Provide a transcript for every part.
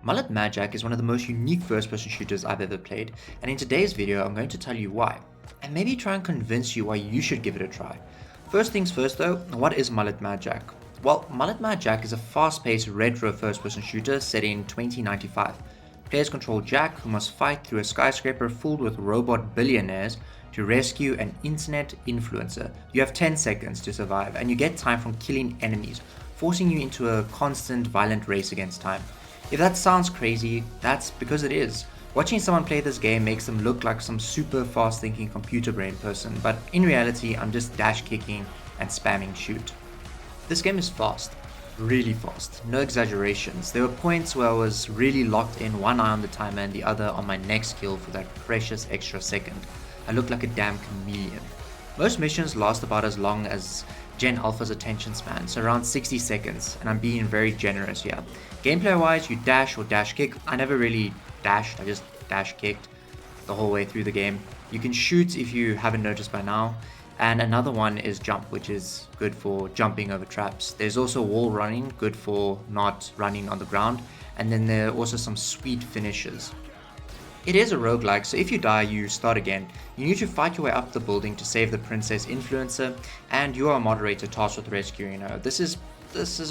Mullet Mad Jack is one of the most unique first-person shooters I've ever played, and in today's video I'm going to tell you why, and maybe try and convince you why you should give it a try. First things first though, what is Mullet Mad Jack? Well, Mullet Mad Jack is a fast-paced retro first-person shooter set in 2095. Players control Jack, who must fight through a skyscraper filled with robot billionaires to rescue an internet influencer. You have 10 seconds to survive, and you get time from killing enemies, forcing you into a constant violent race against time. If that sounds crazy, that's because it is. Watching someone play this game makes them look like some super fast thinking computer brain person, but in reality I'm just dash kicking and spamming shoot. This game is fast, really fast, no exaggerations. There were points where I was really locked in, one eye on the timer and the other on my next kill for that precious extra second. I looked like a damn chameleon. Most missions last about as long as Gen Alpha's attention span, so around 60 seconds, and I'm being very generous here. Gameplay wise, you dash or dash kick. I never really dashed, I just dash kicked the whole way through the game. You can shoot if you haven't noticed by now, and another one is jump, which is good for jumping over traps. There's also wall running, good for not running on the ground, and then there are also some sweet finishes. It is a roguelike, so if you die, you start again. You need to fight your way up the building to save the princess influencer, and you are a moderator tasked with rescuing her. This is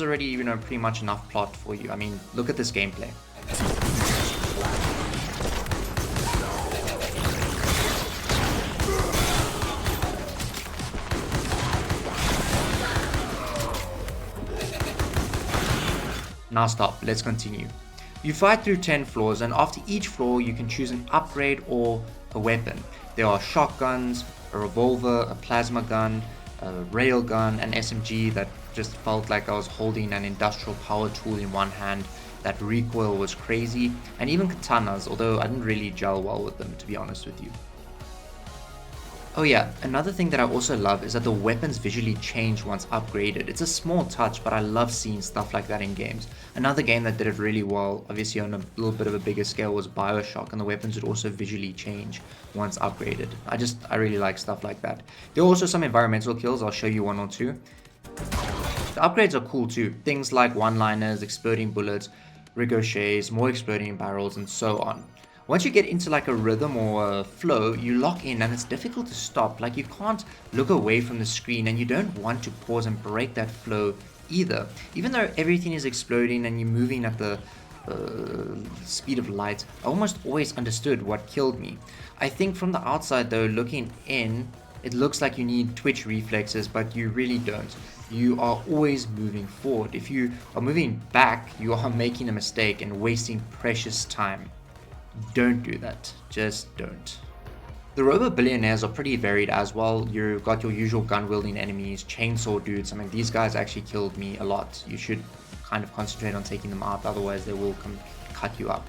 already, pretty much enough plot for you. I mean, look at this gameplay. Now stop, let's continue. You fight through 10 floors, and after each floor you can choose an upgrade or a weapon. There are shotguns, a revolver, a plasma gun, a railgun, an SMG that just felt like I was holding an industrial power tool in one hand. That recoil was crazy, and even katanas, although I didn't really gel well with them, to be honest with you. Oh yeah, another thing that I also love is that the weapons visually change once upgraded. It's a small touch, but I love seeing stuff like that in games. Another game that did it really well, obviously on a little bit of a bigger scale, was BioShock, and the weapons would also visually change once upgraded. I really like stuff like that. There are also some environmental kills, I'll show you one or two. The upgrades are cool too, things like one-liners, exploding bullets, ricochets, more exploding barrels, and so on. Once you get into like a rhythm or a flow, you lock in and it's difficult to stop. Like, you can't look away from the screen, and you don't want to pause and break that flow either. Even though everything is exploding and you're moving at the speed of light, I almost always understood what killed me. I think from the outside though, looking in, it looks like you need twitch reflexes, but you really don't. You are always moving forward. If you are moving back, you are making a mistake and wasting precious time. Don't do that, just don't. The robot billionaires are pretty varied as well. You've got your usual gun wielding enemies, chainsaw dudes. I mean, these guys actually killed me a lot. You should kind of concentrate on taking them out, otherwise they will cut you up.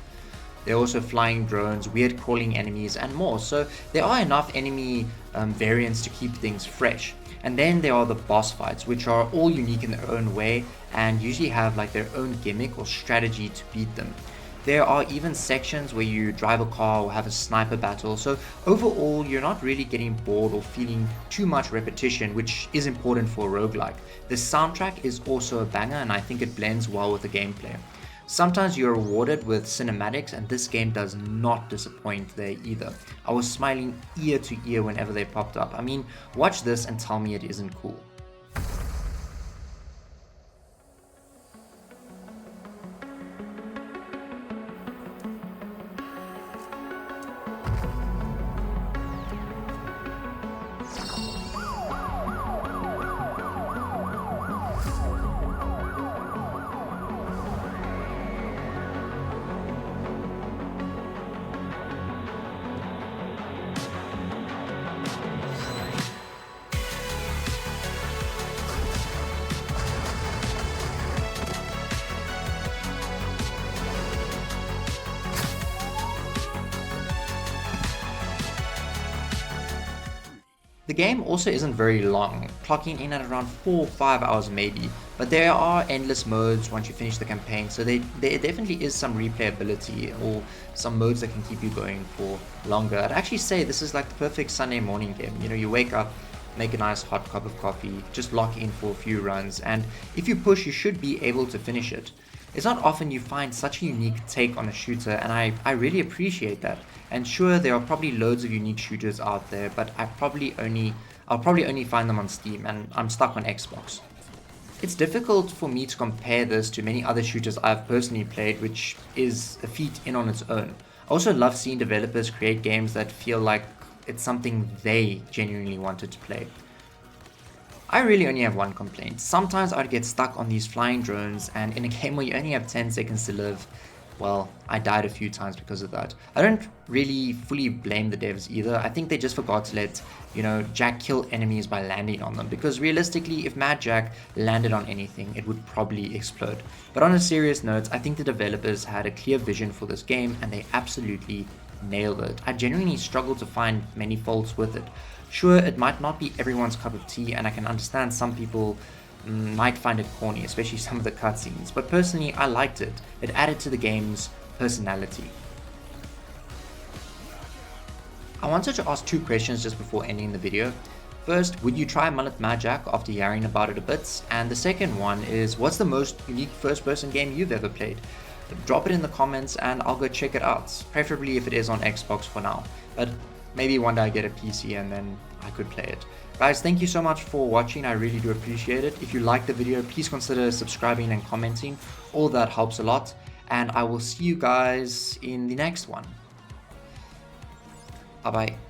There are also flying drones, weird crawling enemies, and more. So there are enough enemy variants to keep things fresh. And then there are the boss fights, which are all unique in their own way and usually have like their own gimmick or strategy to beat them. There are even sections where you drive a car or have a sniper battle, so overall you're not really getting bored or feeling too much repetition, which is important for a roguelike. The soundtrack is also a banger, and I think it blends well with the gameplay. Sometimes you're rewarded with cinematics, and this game does not disappoint there either. I was smiling ear to ear whenever they popped up. I mean, watch this and tell me it isn't cool. The game also isn't very long, clocking in at around 4 or 5 hours maybe, but there are endless modes once you finish the campaign, so there definitely is some replayability or some modes that can keep you going for longer. I'd actually say this is like the perfect Sunday morning game. You wake up, make a nice hot cup of coffee, just lock in for a few runs, and if you push, you should be able to finish it. It's not often you find such a unique take on a shooter, and I really appreciate that. And sure, there are probably loads of unique shooters out there, but I'll probably only find them on Steam, and I'm stuck on Xbox. It's difficult for me to compare this to many other shooters I've personally played, which is a feat in on its own. I also love seeing developers create games that feel like it's something they genuinely wanted to play. I really only have one complaint. Sometimes I'd get stuck on these flying drones, and in a game where you only have 10 seconds to live, well, I died a few times because of that. I don't really fully blame the devs either. I think they just forgot to let, Jack kill enemies by landing on them. Because realistically, if Mad Jack landed on anything, it would probably explode. But on a serious note, I think the developers had a clear vision for this game, and they absolutely nailed it. I genuinely struggle to find many faults with it. Sure, it might not be everyone's cup of tea, and I can understand some people might find it corny, especially some of the cutscenes, but personally I liked it. It added to the game's personality. I wanted to ask two questions just before ending the video. First, would you try Mullet Mad Jack after hearing about it a bit? And the second one is, what's the most unique first-person game you've ever played? Drop it in the comments and I'll go check it out, preferably if it is on Xbox for now, but maybe one day I get a PC and then I could play it. Guys, thank you so much for watching. I really do appreciate it. If you liked the video, please consider subscribing and commenting. All that helps a lot. And I will see you guys in the next one. Bye bye.